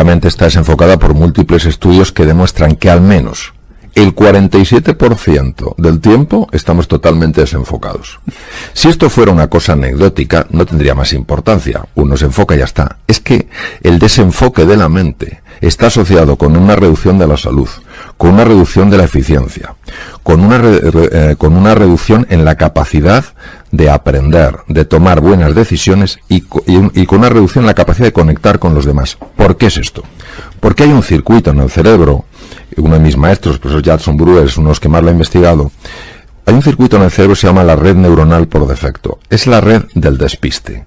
la mente está desenfocada por múltiples estudios que demuestran que al menos el 47% del tiempo estamos totalmente desenfocados. Si esto fuera una cosa anecdótica, no tendría más importancia. Uno se enfoca y ya está. Es que el desenfoque de la mente está asociado con una reducción de la salud, con una reducción de la eficiencia, con una reducción en la capacidad de aprender, de tomar buenas decisiones y con una reducción en la capacidad de conectar con los demás. ¿Por qué es esto? Porque hay un circuito en el cerebro. Uno de mis maestros, el profesor Jackson Brewer, es uno de los que más lo ha investigado. Hay un circuito en el cerebro que se llama la red neuronal por defecto. Es la red del despiste.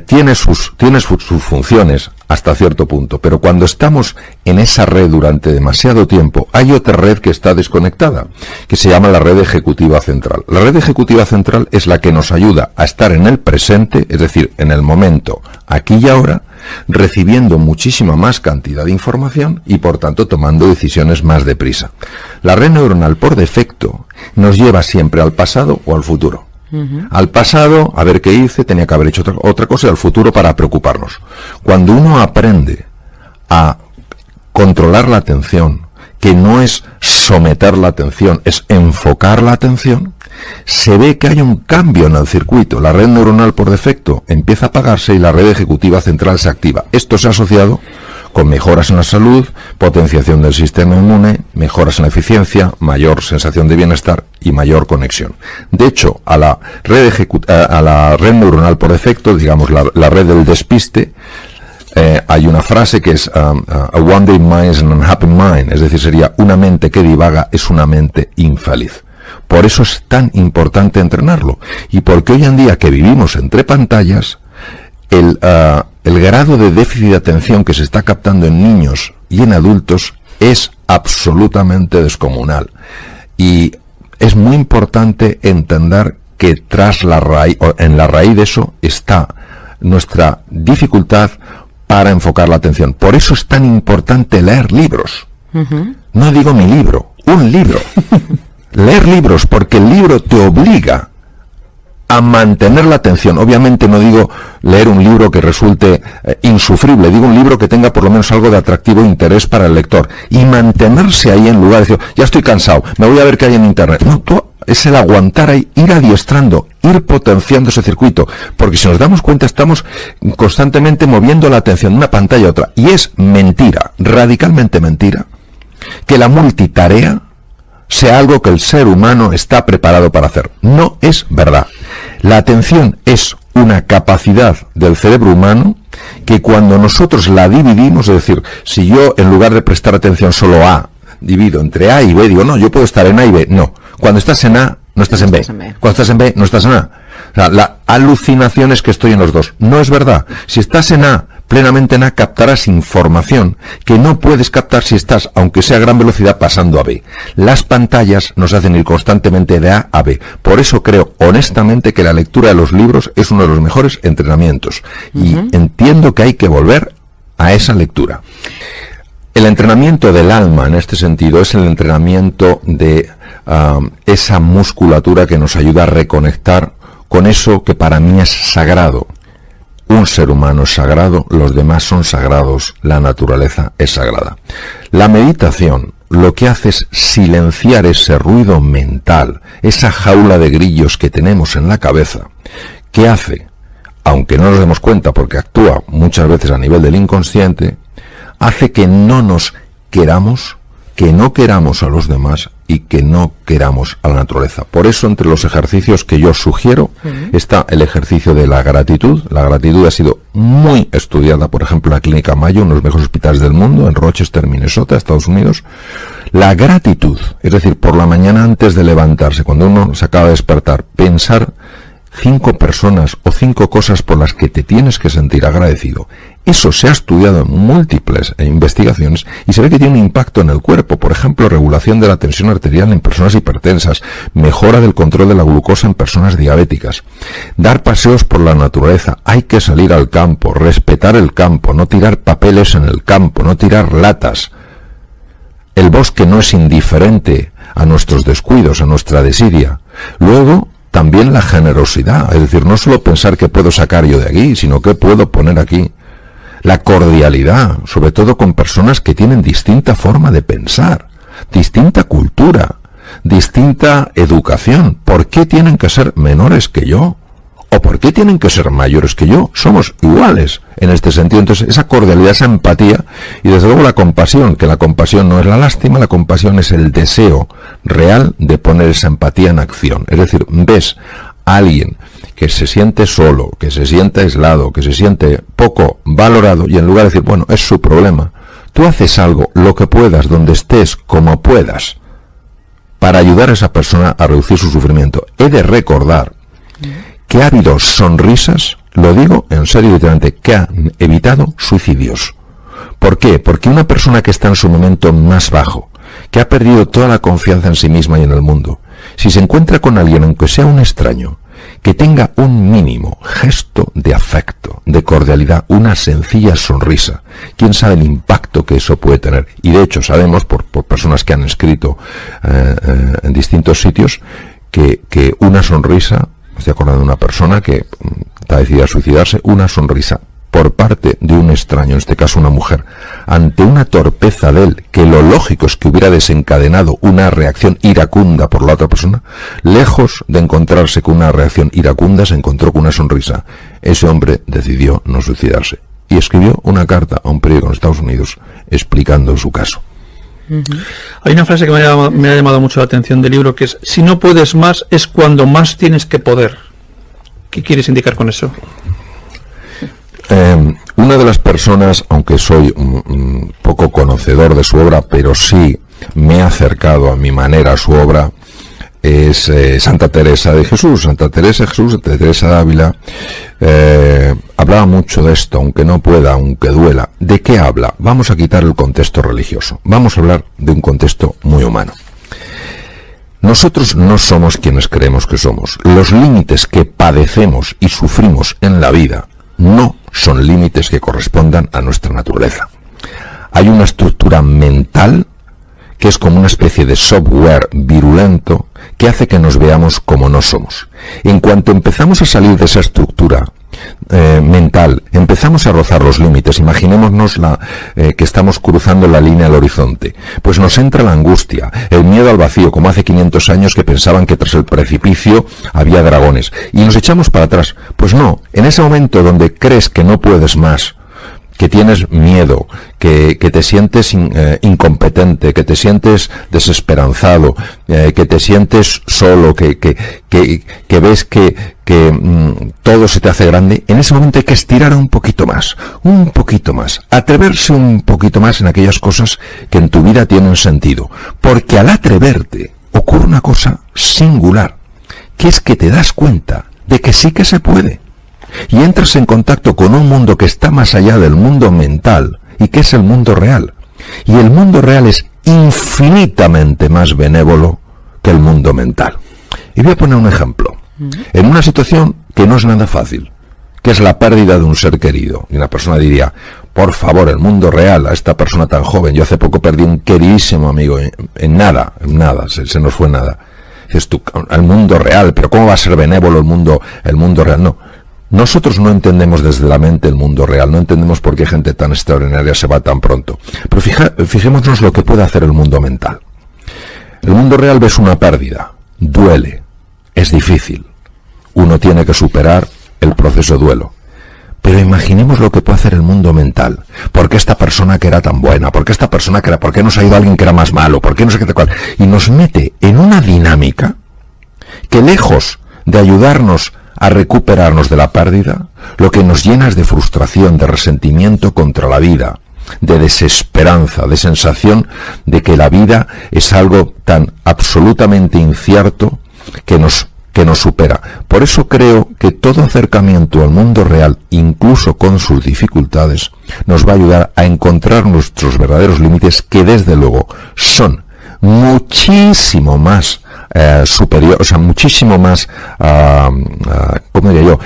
Tiene sus funciones hasta cierto punto, pero cuando estamos en esa red durante demasiado tiempo, hay otra red que está desconectada, que se llama la red ejecutiva central. La red ejecutiva central es la que nos ayuda a estar en el presente, es decir, en el momento, aquí y ahora, recibiendo muchísima más cantidad de información y por tanto tomando decisiones más deprisa. La red neuronal por defecto nos lleva siempre al pasado o al futuro. Al pasado, a ver qué hice, tenía que haber hecho otra cosa, y al futuro para preocuparnos. Cuando uno aprende a controlar la atención, que no es someter la atención, es enfocar la atención, se ve que hay un cambio en el circuito. La red neuronal por defecto empieza a apagarse y la red ejecutiva central se activa. Esto se ha asociado con mejoras en la salud, potenciación del sistema inmune, mejoras en la eficiencia, mayor sensación de bienestar y mayor conexión. De hecho, a la red neuronal por defecto, digamos la red del despiste, hay una frase que es a wandering mind is an unhappy mind, es decir, sería una mente que divaga es una mente infeliz. Por eso es tan importante entrenarlo. Y porque hoy en día que vivimos entre pantallas, el grado de déficit de atención que se está captando en niños y en adultos es absolutamente descomunal. Y es muy importante entender que en la raíz de eso está nuestra dificultad para enfocar la atención. Por eso es tan importante leer libros. No digo mi libro, un libro. Leer libros, porque el libro te obliga a mantener la atención. Obviamente no digo leer un libro que resulte insufrible, digo un libro que tenga por lo menos algo de atractivo e interés para el lector. Y mantenerse ahí en lugar de decir, ya estoy cansado, me voy a ver qué hay en internet. No, es el aguantar ahí, ir adiestrando, ir potenciando ese circuito. Porque si nos damos cuenta, estamos constantemente moviendo la atención de una pantalla a otra. Y es mentira, radicalmente mentira, que la multitarea sea algo que el ser humano está preparado para hacer. No es verdad. La atención es una capacidad del cerebro humano que cuando nosotros la dividimos, es decir, si yo en lugar de prestar atención solo a, divido entre A y B, digo, no, yo puedo estar en A y B. No. Cuando estás en A, no estás en B. Cuando estás en B, no estás en A. O sea, la alucinación es que estoy en los dos. No es verdad. Si estás en A, plenamente en A, captarás información que no puedes captar si estás, aunque sea a gran velocidad, pasando a B. Las pantallas nos hacen ir constantemente de A a B. Por eso creo, honestamente, que la lectura de los libros es uno de los mejores entrenamientos. Y entiendo que hay que volver a esa lectura. El entrenamiento del alma, en este sentido, es el entrenamiento de esa musculatura que nos ayuda a reconectar con eso que para mí es sagrado. Un ser humano es sagrado, los demás son sagrados, la naturaleza es sagrada. La meditación lo que hace es silenciar ese ruido mental, esa jaula de grillos que tenemos en la cabeza, que hace, aunque no nos demos cuenta porque actúa muchas veces a nivel del inconsciente, hace que no nos queramos, que no queramos a los demás y que no queramos a la naturaleza. Por eso, entre los ejercicios que yo sugiero, está el ejercicio de la gratitud. La gratitud ha sido muy estudiada, por ejemplo, en la Clínica Mayo, uno de los mejores hospitales del mundo, en Rochester, Minnesota, Estados Unidos. La gratitud, es decir, por la mañana antes de levantarse, cuando uno se acaba de despertar, pensar 5 personas o 5 cosas por las que te tienes que sentir agradecido. Eso se ha estudiado en múltiples investigaciones y se ve que tiene un impacto en el cuerpo. Por ejemplo, regulación de la tensión arterial en personas hipertensas, mejora del control de la glucosa en personas diabéticas. Dar paseos por la naturaleza. Hay que salir al campo, respetar el campo, no tirar papeles en el campo, no tirar latas. El bosque no es indiferente a nuestros descuidos, a nuestra desidia. Luego, también la generosidad, es decir, no solo pensar qué puedo sacar yo de aquí, sino qué puedo poner aquí. la cordialidad, sobre todo con personas que tienen distinta forma de pensar, distinta cultura, distinta educación. ¿Por qué tienen que ser menores que yo? ¿O por qué tienen que ser mayores que yo? Somos iguales en este sentido. Entonces, esa cordialidad, esa empatía y desde luego la compasión, que la compasión no es la lástima, la compasión es el deseo real de poner esa empatía en acción. Es decir, ves a alguien que se siente solo, que se siente aislado, que se siente poco valorado y en lugar de decir, bueno, es su problema, tú haces algo, lo que puedas, donde estés, como puedas, para ayudar a esa persona a reducir su sufrimiento. He de recordar que ha habido sonrisas, lo digo en serio y literalmente, que han evitado suicidios. ¿Por qué? Porque una persona que está en su momento más bajo, que ha perdido toda la confianza en sí misma y en el mundo, si se encuentra con alguien, aunque sea un extraño, que tenga un mínimo gesto de afecto, de cordialidad, una sencilla sonrisa, quién sabe el impacto que eso puede tener. Y de hecho sabemos por personas que han escrito en distintos sitios que una sonrisa, me estoy acordando de una persona que está decidida a suicidarse, una sonrisa por parte de un extraño, en este caso una mujer, ante una torpeza de él, que lo lógico es que hubiera desencadenado una reacción iracunda por la otra persona, lejos de encontrarse con una reacción iracunda, se encontró con una sonrisa. Ese hombre decidió no suicidarse y escribió una carta a un periódico en Estados Unidos explicando su caso. Hay una frase que me ha llamado mucho la atención del libro, que es: si no puedes más, es cuando más tienes que poder. ¿Qué quieres indicar con eso? Una de las personas, aunque soy un poco conocedor de su obra, pero sí me he acercado a mi manera a su obra, es Santa Teresa de Jesús. Santa Teresa de Jesús, Santa Teresa de Ávila, hablaba mucho de esto, aunque no pueda, aunque duela. ¿De qué habla? Vamos a quitar el contexto religioso. Vamos a hablar de un contexto muy humano. Nosotros no somos quienes creemos que somos. Los límites que padecemos y sufrimos en la vida no son límites que correspondan a nuestra naturaleza. Hay una estructura mental que es como una especie de software virulento que hace que nos veamos como no somos. En cuanto empezamos a salir de esa estructura mental, empezamos a rozar los límites. Imaginémonos que estamos cruzando la línea al horizonte. Pues nos entra la angustia, el miedo al vacío, como hace 500 años que pensaban que tras el precipicio había dragones. Y nos echamos para atrás. Pues no, en ese momento donde crees que no puedes más, que tienes miedo, que te sientes incompetente, que te sientes desesperanzado, que te sientes solo, que ves que todo se te hace grande, en ese momento hay que estirar un poquito más, atreverse un poquito más en aquellas cosas que en tu vida tienen sentido, porque al atreverte ocurre una cosa singular, que es que te das cuenta de que sí que se puede. Y entras en contacto con un mundo que está más allá del mundo mental y que es el mundo real. Y el mundo real es infinitamente más benévolo que el mundo mental. Y voy a poner un ejemplo. En una situación que no es nada fácil, que es la pérdida de un ser querido. Y una persona diría, por favor, el mundo real, a esta persona tan joven, yo hace poco perdí un queridísimo amigo, en nada, se nos fue nada. Dices tú, el mundo real, pero ¿cómo va a ser benévolo el mundo real? No. Nosotros no entendemos desde la mente el mundo real, no entendemos por qué gente tan extraordinaria se va tan pronto. Pero fijémonos lo que puede hacer el mundo mental. El mundo real ves una pérdida, duele, es difícil. Uno tiene que superar el proceso de duelo. Pero imaginemos lo que puede hacer el mundo mental. ¿Por qué esta persona que era tan buena? ¿Por qué esta persona que era? ¿Por qué nos ha ido alguien que era más malo? ¿Por qué no sé qué tal cual? Y nos mete en una dinámica que, lejos de ayudarnos a recuperarnos de la pérdida, lo que nos llena es de frustración, de resentimiento contra la vida, de desesperanza, de sensación de que la vida es algo tan absolutamente incierto que nos supera. Por eso creo que todo acercamiento al mundo real, incluso con sus dificultades, nos va a ayudar a encontrar nuestros verdaderos límites, que desde luego son muchísimo más superior, o sea, muchísimo más, ¿cómo diría yo?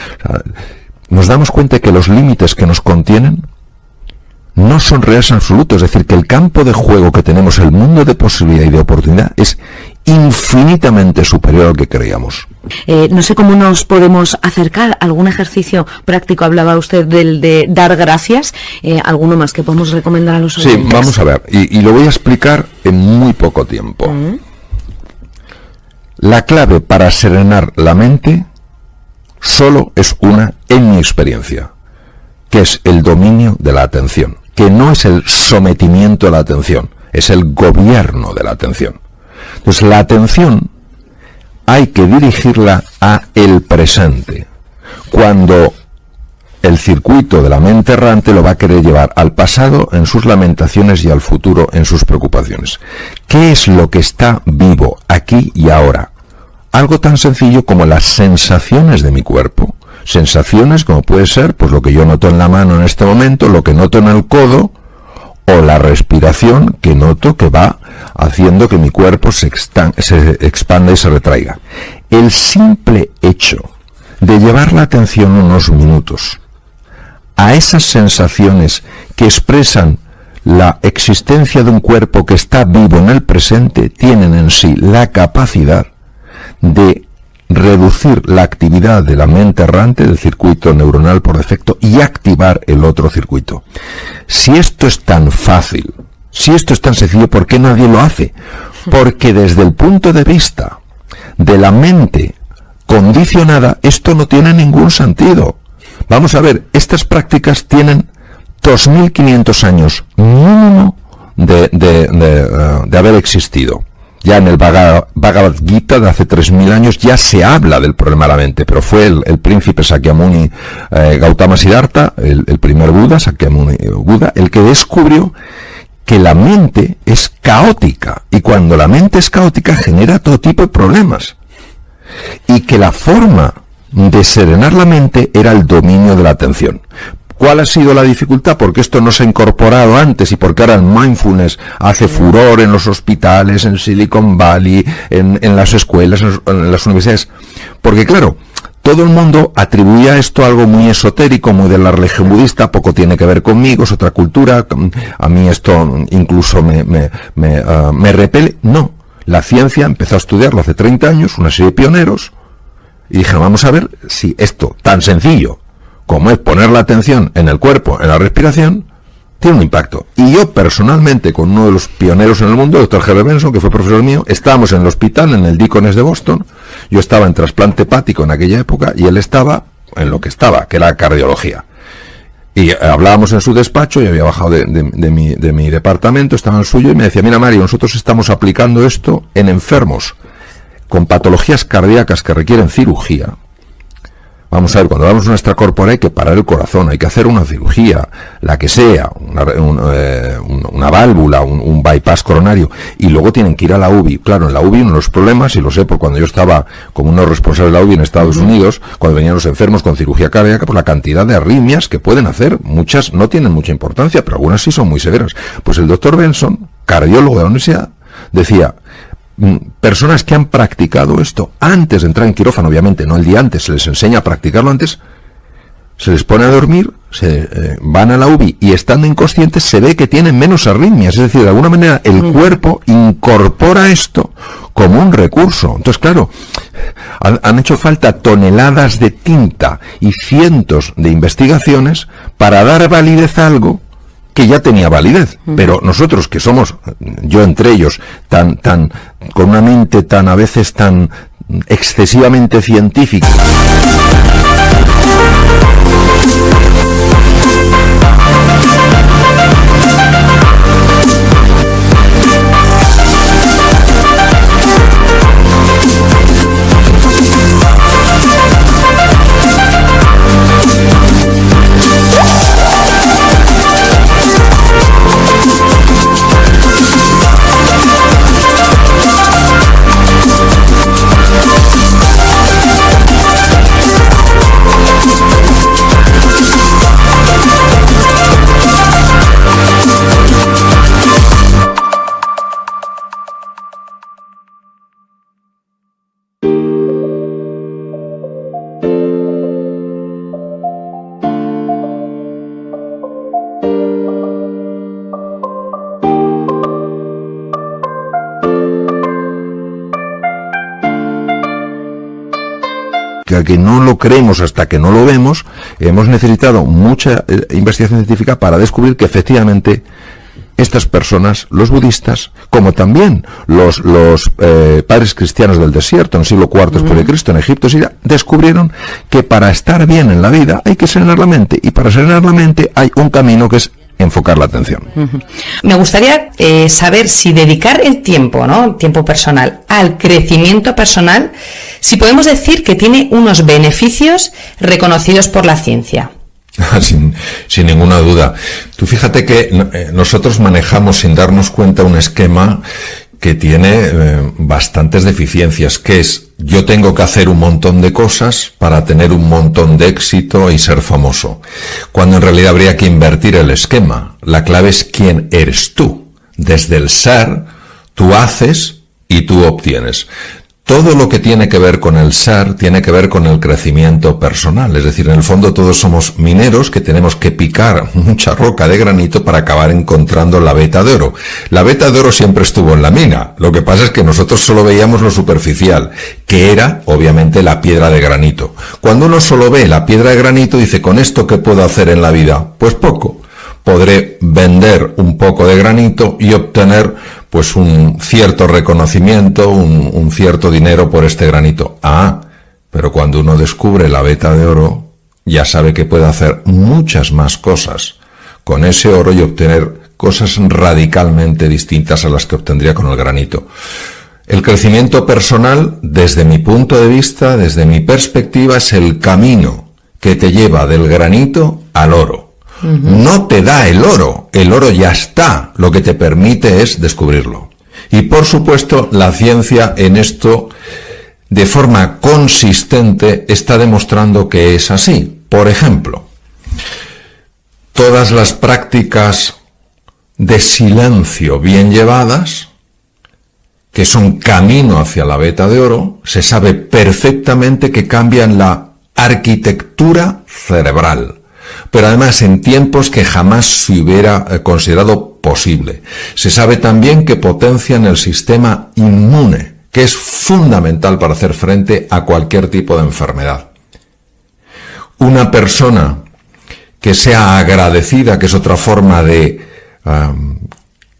Nos damos cuenta de que los límites que nos contienen no son reales en absoluto, es decir, que el campo de juego que tenemos, el mundo de posibilidad y de oportunidad, es infinitamente superior al que creíamos. No sé cómo nos podemos acercar. ¿Algún ejercicio práctico? Hablaba usted del de dar gracias. ¿Alguno más que podemos recomendar a los oyentes? Sí, vamos a ver, y lo voy a explicar en muy poco tiempo. La clave para serenar la mente solo es una, en mi experiencia, que es el dominio de la atención, que no es el sometimiento de la atención, es el gobierno de la atención. Entonces, la atención hay que dirigirla a el presente. Cuando el circuito de la mente errante lo va a querer llevar al pasado en sus lamentaciones y al futuro en sus preocupaciones. ¿Qué es lo que está vivo aquí y ahora? Algo tan sencillo como las sensaciones de mi cuerpo. Sensaciones como puede ser pues lo que yo noto en la mano en este momento, lo que noto en el codo, o la respiración que noto que va haciendo que mi cuerpo se expanda y se retraiga. El simple hecho de llevar la atención unos minutos a esas sensaciones que expresan la existencia de un cuerpo que está vivo en el presente, tienen en sí la capacidad de reducir la actividad de la mente errante, del circuito neuronal por defecto, y activar el otro circuito. Si esto es tan fácil, si esto es tan sencillo, ¿por qué nadie lo hace? Porque desde el punto de vista de la mente condicionada, esto no tiene ningún sentido. Vamos a ver, estas prácticas tienen 2.500 años mínimo de haber existido. Ya en el Bhagavad Gita de hace 3.000 años ya se habla del problema de la mente, pero fue el príncipe Sakyamuni Gautama Siddhartha, el primer Buda, Sakyamuni Buda, el que descubrió que la mente es caótica, y cuando la mente es caótica genera todo tipo de problemas, y que la forma de serenar la mente era el dominio de la atención. ¿Cuál ha sido la dificultad? Porque esto no se ha incorporado antes y porque ahora el mindfulness hace furor en los hospitales, en Silicon Valley, en las escuelas, en las universidades. Porque claro, todo el mundo atribuía esto a algo muy esotérico, muy de la religión budista, poco tiene que ver conmigo, es otra cultura, a mí esto incluso me repele. No, la ciencia empezó a estudiarlo hace 30 años, una serie de pioneros, y dijeron, vamos a ver si esto tan sencillo como es poner la atención en el cuerpo, en la respiración, tiene un impacto. Y yo personalmente, con uno de los pioneros en el mundo, el Dr. Herbert Benson, que fue profesor mío, estábamos en el hospital, en el Deaconess de Boston. Yo estaba en trasplante hepático en aquella época y él estaba en lo que estaba, que era cardiología. Y hablábamos en su despacho, yo había bajado de mi departamento, estaba en el suyo, y me decía, mira Mario, nosotros estamos aplicando esto en enfermos con patologías cardíacas que requieren cirugía. Vamos a ver, cuando hablamos de una extracorpórea hay que parar el corazón, hay que hacer una cirugía, la que sea, una válvula, un bypass coronario, y luego tienen que ir a la UBI. Claro, en la UBI uno de los problemas, y lo sé por cuando yo estaba como uno responsable de la UBI en Estados Unidos, cuando venían los enfermos con cirugía cardíaca, pues la cantidad de arritmias que pueden hacer, muchas no tienen mucha importancia, pero algunas sí son muy severas. Pues el doctor Benson, cardiólogo de la universidad, decía, personas que han practicado esto antes de entrar en quirófano, obviamente no el día antes, se les enseña a practicarlo antes, se les pone a dormir, van a la UBI y estando inconscientes se ve que tienen menos arritmias, es decir, de alguna manera el cuerpo incorpora esto como un recurso. Entonces, claro, han hecho falta toneladas de tinta y cientos de investigaciones para dar validez a algo que ya tenía validez, pero nosotros que somos, yo entre ellos, con una mente tan a veces tan excesivamente científica. significa que no lo creemos hasta que no lo vemos. Hemos necesitado mucha investigación científica para descubrir que efectivamente estas personas, los budistas, como también los padres cristianos del desierto en el siglo IV después de Cristo, en Egipto, Siria, descubrieron que para estar bien en la vida hay que serenar la mente, y para serenar la mente hay un camino que es enfocar la atención. Me gustaría saber si dedicar el tiempo, ¿no? Tiempo personal, al crecimiento personal, si podemos decir que tiene unos beneficios reconocidos por la ciencia. Sin ninguna duda. Tú fíjate que nosotros manejamos sin darnos cuenta un esquema que tiene bastantes deficiencias, que es: yo tengo que hacer un montón de cosas para tener un montón de éxito y ser famoso, cuando en realidad habría que invertir el esquema. La clave es quién eres tú. Desde el ser, tú haces y tú obtienes. Todo lo que tiene que ver con el ser tiene que ver con el crecimiento personal. Es decir, en el fondo todos somos mineros que tenemos que picar mucha roca de granito para acabar encontrando la veta de oro. La veta de oro siempre estuvo en la mina. Lo que pasa es que nosotros solo veíamos lo superficial, que era, obviamente, la piedra de granito. Cuando uno solo ve la piedra de granito, dice: ¿con esto qué puedo hacer en la vida? Pues poco. Podré vender un poco de granito y obtener pues un cierto reconocimiento, un cierto dinero por este granito. Pero cuando uno descubre la veta de oro, ya sabe que puede hacer muchas más cosas con ese oro y obtener cosas radicalmente distintas a las que obtendría con el granito. El crecimiento personal, desde mi punto de vista, desde mi perspectiva, es el camino que te lleva del granito al oro. No te da el oro ya está, lo que te permite es descubrirlo. Y por supuesto, la ciencia en esto, de forma consistente, está demostrando que es así. Por ejemplo, todas las prácticas de silencio bien llevadas, que son camino hacia la veta de oro, se sabe perfectamente que cambian la arquitectura cerebral, pero además en tiempos que jamás se hubiera considerado posible. Se sabe también que potencian el sistema inmune, que es fundamental para hacer frente a cualquier tipo de enfermedad. Una persona que sea agradecida, que es otra forma de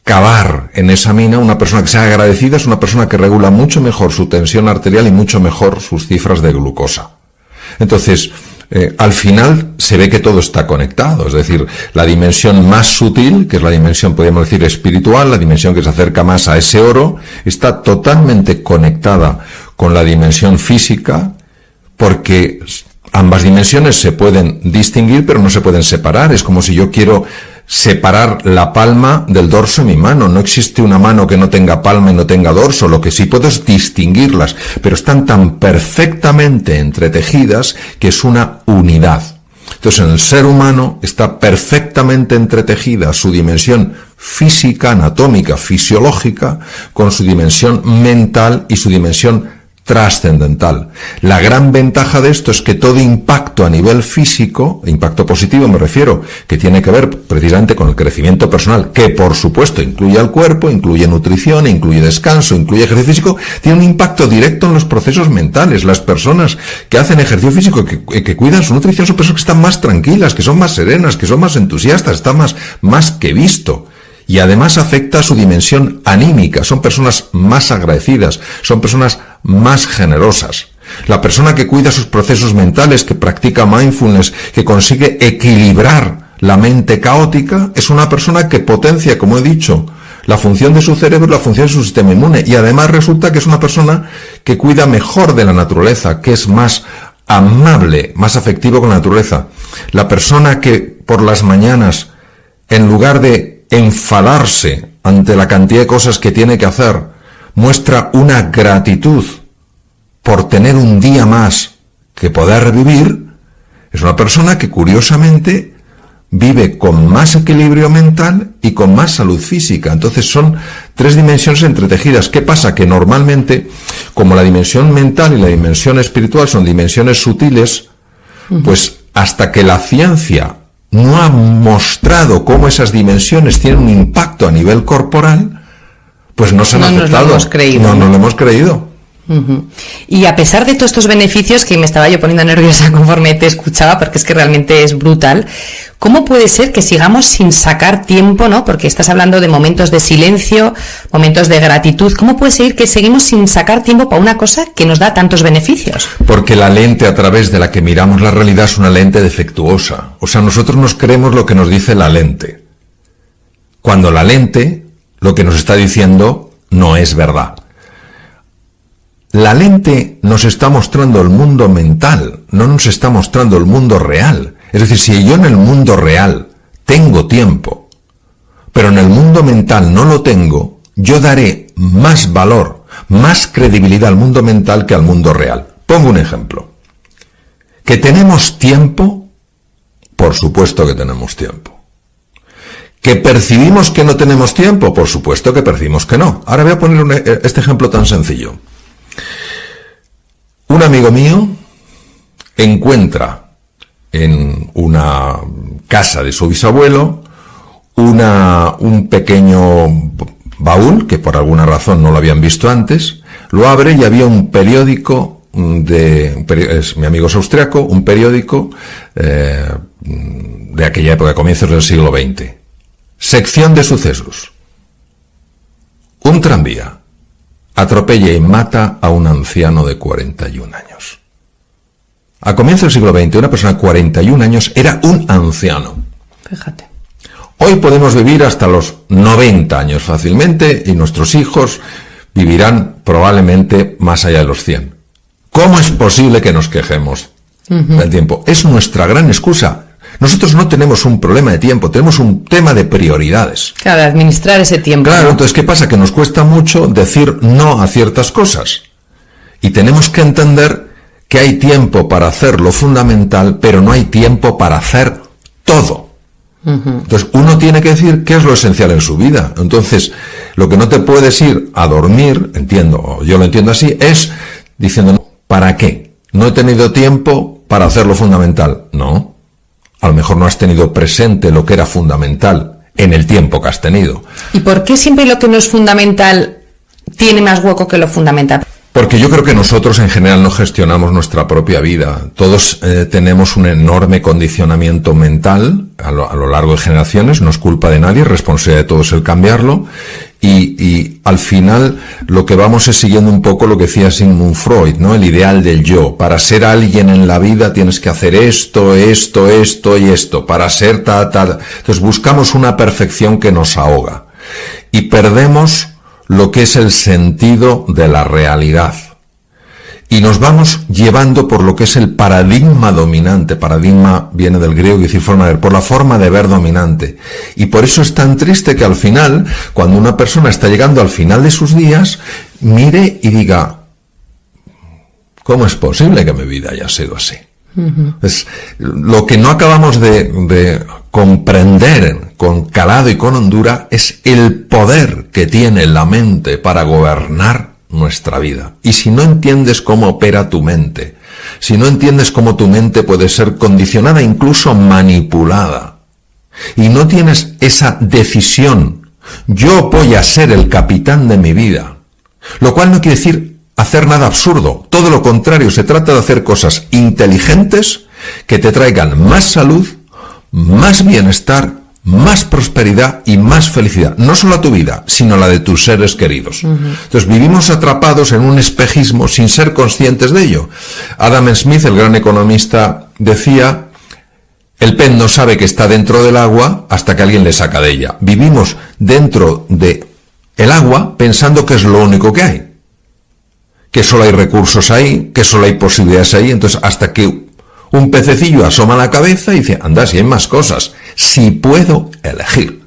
cavar en esa mina, una persona que sea agradecida es una persona que regula mucho mejor su tensión arterial y mucho mejor sus cifras de glucosa. Entonces, al final se ve que todo está conectado, es decir, la dimensión más sutil, que es la dimensión, podríamos decir, espiritual, la dimensión que se acerca más a ese oro, está totalmente conectada con la dimensión física, porque ambas dimensiones se pueden distinguir, pero no se pueden separar. Es como si yo quiero separar la palma del dorso de mi mano. No existe una mano que no tenga palma y no tenga dorso. Lo que sí puedo es distinguirlas, pero están tan perfectamente entretejidas que es una unidad. Entonces, en el ser humano está perfectamente entretejida su dimensión física, anatómica, fisiológica, con su dimensión mental y su dimensión trascendental. La gran ventaja de esto es que todo impacto a nivel físico, impacto positivo me refiero, que tiene que ver precisamente con el crecimiento personal, que por supuesto incluye al cuerpo, incluye nutrición, incluye descanso, incluye ejercicio físico, tiene un impacto directo en los procesos mentales. Las personas que hacen ejercicio físico, que cuidan su nutrición, son personas que están más tranquilas, que son más serenas, que son más entusiastas, están más que visto. Y además afecta a su dimensión anímica. Son personas más agradecidas, son personas más generosas. La persona que cuida sus procesos mentales, que practica mindfulness, que consigue equilibrar la mente caótica, es una persona que potencia, como he dicho, la función de su cerebro y la función de su sistema inmune. Y además resulta que es una persona que cuida mejor de la naturaleza, que es más amable, más afectivo con la naturaleza. La persona que por las mañanas, en lugar de enfadarse ante la cantidad de cosas que tiene que hacer, muestra una gratitud por tener un día más que poder vivir, es una persona que curiosamente vive con más equilibrio mental y con más salud física. Entonces son tres dimensiones entretejidas. ¿Qué pasa? Que normalmente, como la dimensión mental y la dimensión espiritual son dimensiones sutiles, pues hasta que la ciencia no ha mostrado cómo esas dimensiones tienen un impacto a nivel corporal, pues no se han aceptado. No nos lo hemos creído. No lo hemos creído. Y a pesar de todos estos beneficios, que me estaba yo poniendo nerviosa conforme te escuchaba, porque es que realmente es brutal, ¿cómo puede ser que sigamos sin sacar tiempo, ¿no? Porque estás hablando de momentos de silencio, momentos de gratitud. ¿Cómo puede ser que seguimos sin sacar tiempo para una cosa que nos da tantos beneficios? Porque la lente a través de la que miramos la realidad es una lente defectuosa. O sea, nosotros nos creemos lo que nos dice la lente, cuando la lente lo que nos está diciendo no es verdad. La lente nos está mostrando el mundo mental, no nos está mostrando el mundo real. Es decir, si yo en el mundo real tengo tiempo, pero en el mundo mental no lo tengo, yo daré más valor, más credibilidad al mundo mental que al mundo real. Pongo un ejemplo. ¿Que tenemos tiempo? Por supuesto que tenemos tiempo. ¿Que percibimos que no tenemos tiempo? Por supuesto que percibimos que no. Ahora voy a poner este ejemplo tan sencillo. Un amigo mío encuentra en una casa de su bisabuelo un pequeño baúl que por alguna razón no lo habían visto antes. Lo abre y había un periódico mi amigo es austriaco, un periódico de aquella época, comienzos del siglo XX. Sección de sucesos. Un tranvía atropella y mata a un anciano de 41 años. A comienzos del siglo XX, una persona de 41 años era un anciano. Fíjate. Hoy podemos vivir hasta los 90 años fácilmente y nuestros hijos vivirán probablemente más allá de los 100. ¿Cómo es posible que nos quejemos del tiempo? Es nuestra gran excusa. Nosotros no tenemos un problema de tiempo, tenemos un tema de prioridades. Claro, administrar ese tiempo. Claro, ¿no? entonces, ¿qué pasa? Que nos cuesta mucho decir no a ciertas cosas. Y tenemos que entender que hay tiempo para hacer lo fundamental, pero no hay tiempo para hacer todo. Entonces, uno tiene que decir qué es lo esencial en su vida. Entonces, lo que no te puedes ir a dormir, yo lo entiendo así, es diciendo, ¿para qué? No he tenido tiempo para hacer lo fundamental. No. A lo mejor no has tenido presente lo que era fundamental en el tiempo que has tenido. ¿Y por qué siempre lo que no es fundamental tiene más hueco que lo fundamental? Porque yo creo que nosotros en general no gestionamos nuestra propia vida. Todos tenemos un enorme condicionamiento mental a lo largo de generaciones, no es culpa de nadie, responsabilidad de todos el cambiarlo. Y al final lo que vamos es siguiendo un poco lo que decía Sigmund Freud, ¿no? El ideal del yo. Para ser alguien en la vida tienes que hacer esto y esto. Para ser tal. Entonces buscamos una perfección que nos ahoga. Y perdemos lo que es el sentido de la realidad. Y nos vamos llevando por lo que es el paradigma dominante. Paradigma viene del griego y decir forma de ver, por la forma de ver dominante. Y por eso es tan triste que al final, cuando una persona está llegando al final de sus días, mire y diga, ¿cómo es posible que mi vida haya sido así? Es lo que no acabamos de comprender con calado y con hondura es el poder que tiene la mente para gobernar nuestra vida. Y si no entiendes cómo opera tu mente, si no entiendes cómo tu mente puede ser condicionada, incluso manipulada, y no tienes esa decisión, yo voy a ser el capitán de mi vida, lo cual no quiere decir hacer nada absurdo, todo lo contrario, se trata de hacer cosas inteligentes que te traigan más salud, más bienestar, más prosperidad y más felicidad, no solo a tu vida, sino a la de tus seres queridos. Entonces vivimos atrapados en un espejismo sin ser conscientes de ello. Adam Smith, el gran economista, decía, el pez no sabe que está dentro del agua hasta que alguien le saca de ella. Vivimos dentro de el agua pensando que es lo único que hay, que solo hay recursos ahí, que solo hay posibilidades ahí. Entonces hasta que un pececillo asoma la cabeza y dice, anda, si hay más cosas, si puedo elegir.